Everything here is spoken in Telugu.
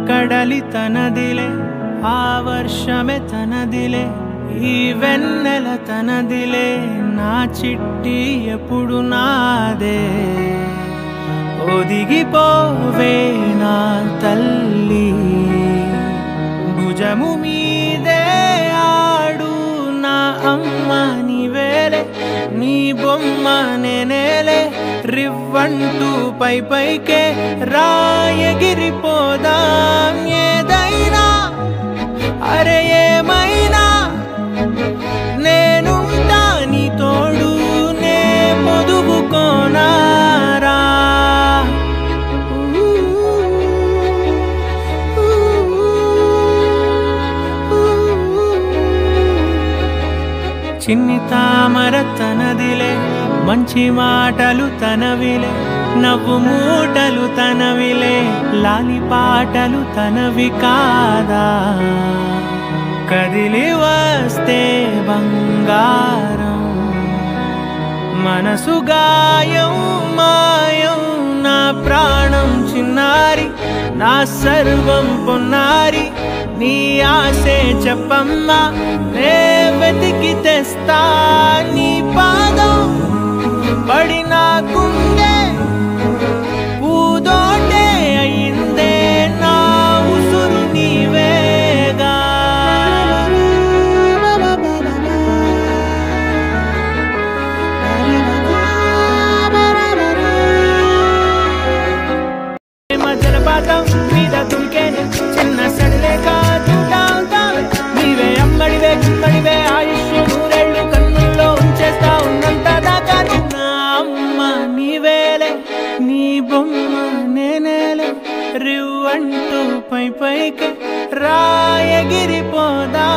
కడలి తనదిలే ఆ వర్షమే తనదిలే ఈ వెన్నెల తనదిలే నా చిట్టి ఎప్పుడు నాదే ఒదిగిపోవే నా తల్లి భుజము మీదే ఆడు నా అమ్మ నీవేలే నీ బొమ్మ నేనేలే రివ్వంటూ పైకే రాయగిరిపోదాం ఏదైనా అరే ఏమైనా నేనుంటా నీ తోడు నే పొదుగుకోనారా చిన్ని తామర తనదిలే మంచి మాటలు తనవిలే నవ్వు మూటలు తనవిలే లాలి పాటలు తనవి కాదా కదిలి వస్తే బంగారం మనసు గాయం మాయం నా ప్రాణం చిన్నారి నా సర్వం పొన్నారి నీ ఆశే చెప్పమ్మా నే వెతికి తెస్తా నీ పాదం పడి నా గుండె పూదోటే అయిందే నా ఉసురు నీవేగా జలపాతం మీద తుడికే చిన్న సడిలే కాదు నీవే అమ్మడివే కుమ్మడివే ఆయుష్ నూరేళ్ళు కన్నుల్లో ఉంచేస్తా ఉన్నంత దాకా నా అమ్మ నీవేలే నీ బొమ్మ నేనేలే రివ్వంటూ పైకి రాయగిరిపోదా